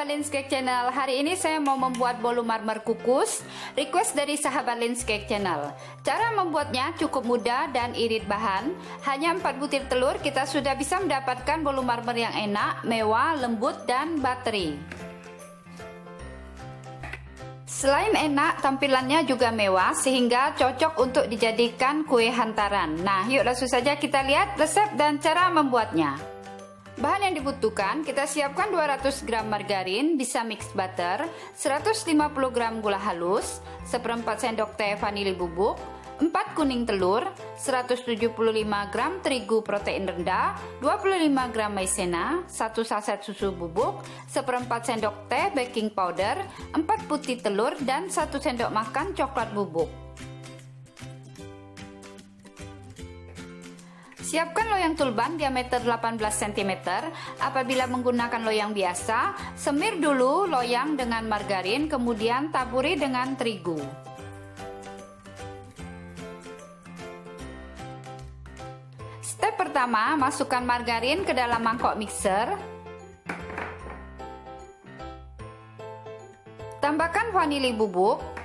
sahabat Linscake Channel, hari ini saya mau membuat bolu marmer kukus, request dari sahabat Linscake Channel. Cara membuatnya cukup mudah dan irit bahan. Hanya 4 butir telur kita sudah bisa mendapatkan bolu marmer yang enak, mewah, lembut, dan bateri. Selain enak, tampilannya juga mewah sehingga cocok untuk dijadikan kue hantaran. Nah, yuk langsung saja kita lihat resep dan cara membuatnya. Bahan yang dibutuhkan, kita siapkan 200 gram margarin, bisa mixed butter, 150 gram gula halus, seperempat sendok teh vanili bubuk, 4 kuning telur, 175 gram terigu protein rendah, 25 gram maizena, 1 saset susu bubuk, seperempat sendok teh baking powder, 4 putih telur, dan 1 sendok makan coklat bubuk. Siapkan loyang tulban diameter 18 cm. Apabila menggunakan loyang biasa, semir dulu loyang dengan margarin, kemudian taburi dengan terigu. Step pertama, masukkan margarin ke dalam mangkok mixer. Tambahkan vanili bubuk.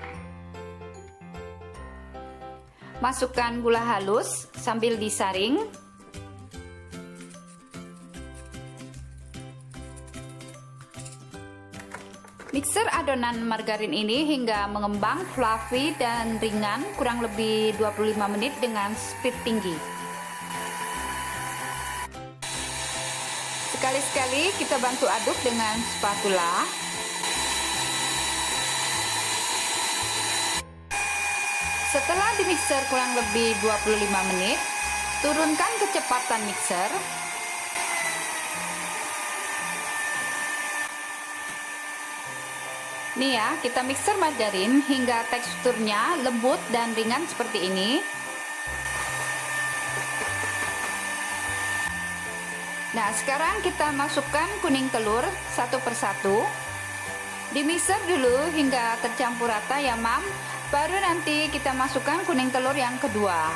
Masukkan gula halus sambil disaring. Mixer adonan margarin ini hingga mengembang, fluffy dan ringan, kurang lebih 25 menit dengan speed tinggi. Sekali-sekali kita bantu aduk dengan spatula. Setelah dimixer kurang lebih 25 menit, turunkan kecepatan mixer. Nih ya, kita mixer margarin hingga teksturnya lembut dan ringan seperti ini. Nah, sekarang kita masukkan kuning telur satu persatu. Dimixer dulu hingga tercampur rata ya, Mam. Baru nanti kita masukkan kuning telur yang kedua.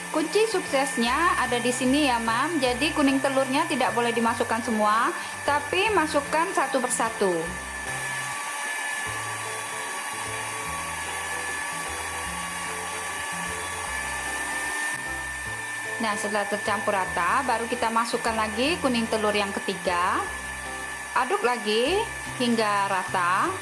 Kunci suksesnya ada di sini ya, Mam. Jadi kuning telurnya tidak boleh dimasukkan semua, tapi masukkan satu persatu. Nah, setelah tercampur rata, baru kita masukkan lagi kuning telur yang ketiga. Aduk lagi hingga rata.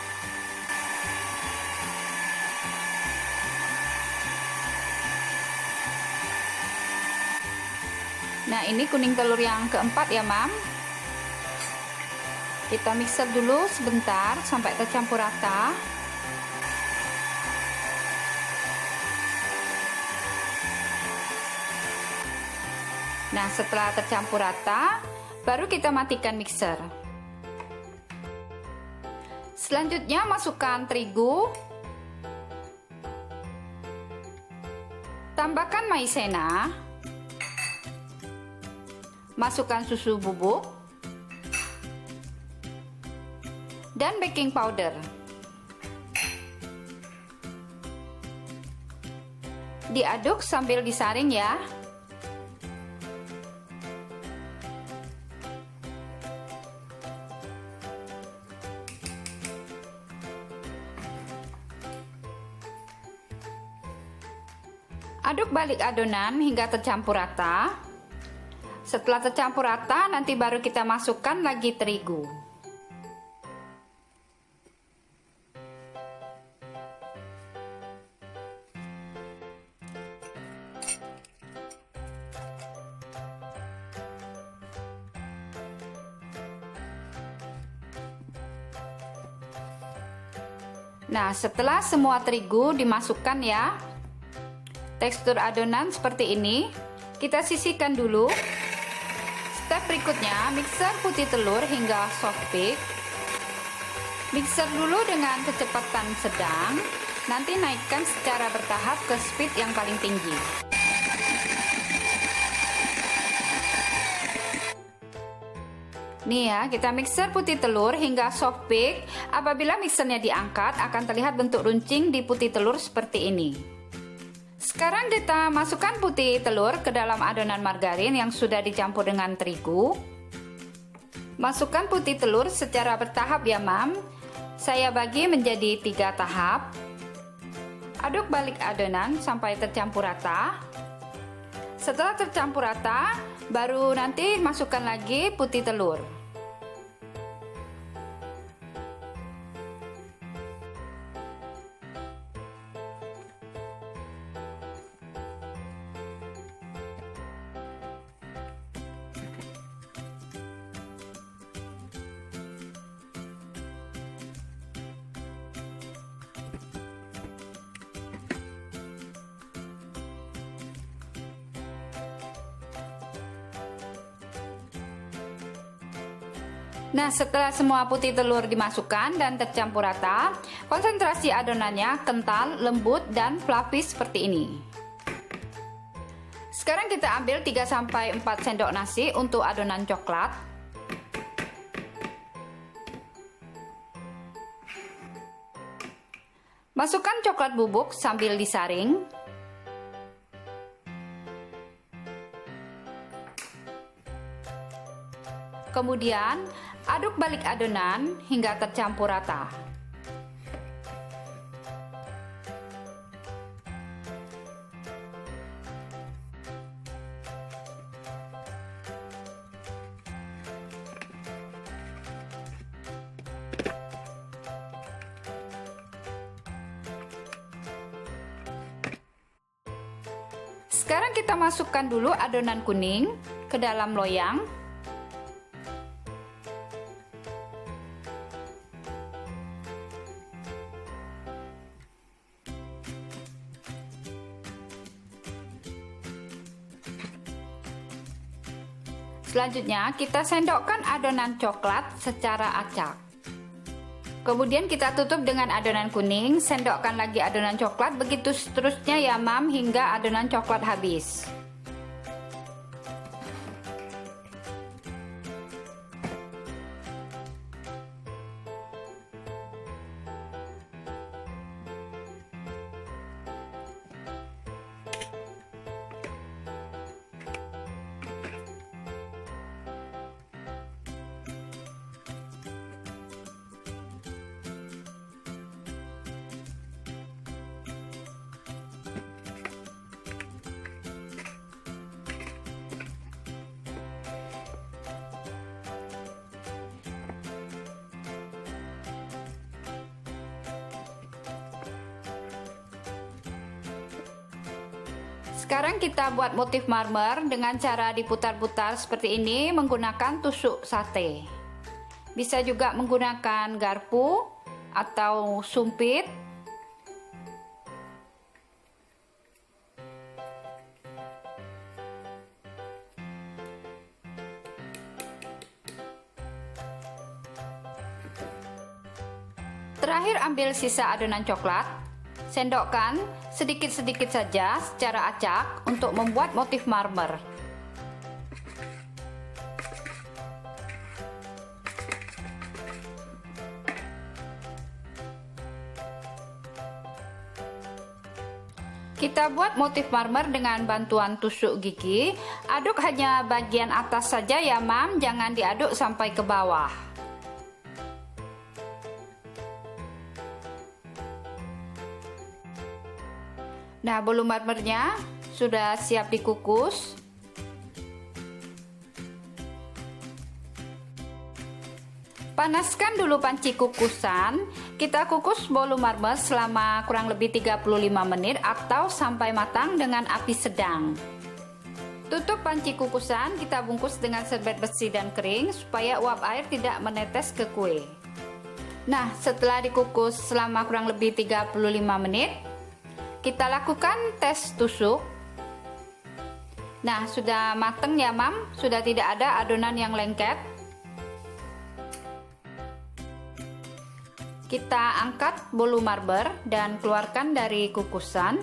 Nah, ini kuning telur yang keempat ya, Mam. Kita mixer dulu sebentar sampai tercampur rata. Nah, setelah tercampur rata, baru kita matikan mixer. Selanjutnya masukkan terigu. Tambahkan maizena. Masukkan susu bubuk. Dan baking powder. Diaduk sambil disaring ya. Aduk balik adonan hingga tercampur rata. Setelah tercampur rata, nanti baru kita masukkan lagi terigu. Nah, setelah semua terigu dimasukkan ya, tekstur adonan seperti ini, kita sisihkan dulu. Step berikutnya, mixer putih telur hingga soft peak. Mixer dulu dengan kecepatan sedang, nanti naikkan secara bertahap ke speed yang paling tinggi. Nih ya, kita mixer putih telur hingga soft peak. Apabila mixernya diangkat, akan terlihat bentuk runcing di putih telur seperti ini. Sekarang kita masukkan putih telur ke dalam adonan margarin yang sudah dicampur dengan terigu. Masukkan putih telur secara bertahap ya Mam. Saya bagi menjadi 3 tahap. Aduk balik adonan sampai tercampur rata. Setelah tercampur rata, baru nanti masukkan lagi putih telur. Nah, setelah semua putih telur dimasukkan dan tercampur rata, konsentrasi adonannya kental, lembut, dan fluffy seperti ini. Sekarang kita ambil 3-4 sendok nasi untuk adonan coklat. Masukkan coklat bubuk sambil disaring. Kemudian, aduk balik adonan hingga tercampur rata. Sekarang kita masukkan dulu adonan kuning ke dalam loyang. Selanjutnya kita sendokkan adonan coklat secara acak. Kemudian kita tutup dengan adonan kuning, sendokkan lagi adonan coklat, begitu seterusnya ya Mam hingga adonan coklat habis. Sekarang kita buat motif marmer dengan cara diputar-putar seperti ini menggunakan tusuk sate. Bisa juga menggunakan garpu atau sumpit. Terakhir ambil sisa adonan coklat. Sendokkan sedikit-sedikit saja secara acak untuk membuat motif marmer. Kita buat motif marmer dengan bantuan tusuk gigi. Aduk hanya bagian atas saja ya Mam, jangan diaduk sampai ke bawah. Nah, bolu marmernya sudah siap dikukus. Panaskan dulu panci kukusan. Kita kukus bolu marmer selama kurang lebih 35 menit atau sampai matang dengan api sedang. Tutup panci kukusan, kita bungkus dengan serbet besi dan kering supaya uap air tidak menetes ke kue. Nah, setelah dikukus selama kurang lebih 35 menit, kita lakukan tes tusuk. Nah, sudah mateng ya Mam, sudah tidak ada adonan yang lengket. Kita angkat bolu marmer dan keluarkan dari kukusan.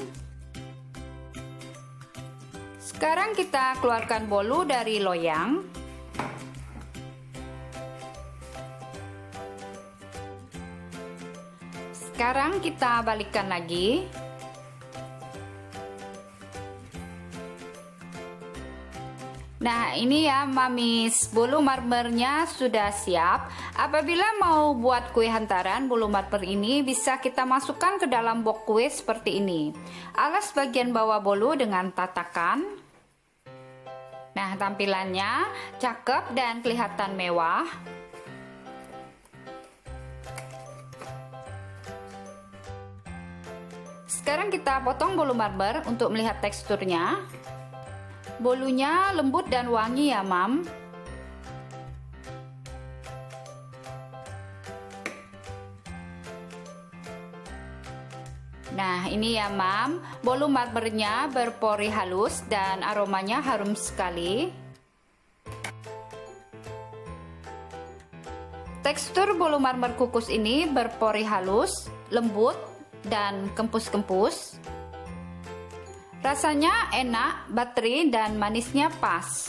Sekarang kita keluarkan bolu dari loyang. Sekarang kita balikkan lagi. Nah, ini ya mamis, bolu marmernya sudah siap. Apabila mau buat kue hantaran, bolu marmer ini bisa kita masukkan ke dalam box kue seperti ini. Alas bagian bawah bolu dengan tatakan. Nah, tampilannya cakep dan kelihatan mewah. Sekarang kita potong bolu marmer untuk melihat teksturnya. Bolunya lembut dan wangi ya, Mam. Nah, ini ya, Mam. Bolu marmernya berpori halus dan aromanya harum sekali. Tekstur bolu marmer kukus ini berpori halus, lembut, dan kempus-kempus. Rasanya enak, bateri dan manisnya pas.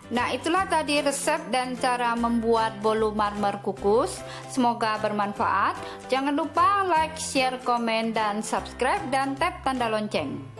Nah, itulah tadi resep dan cara membuat bolu marmer kukus. Semoga bermanfaat. Jangan lupa like, share, komen, dan subscribe dan tap tanda lonceng.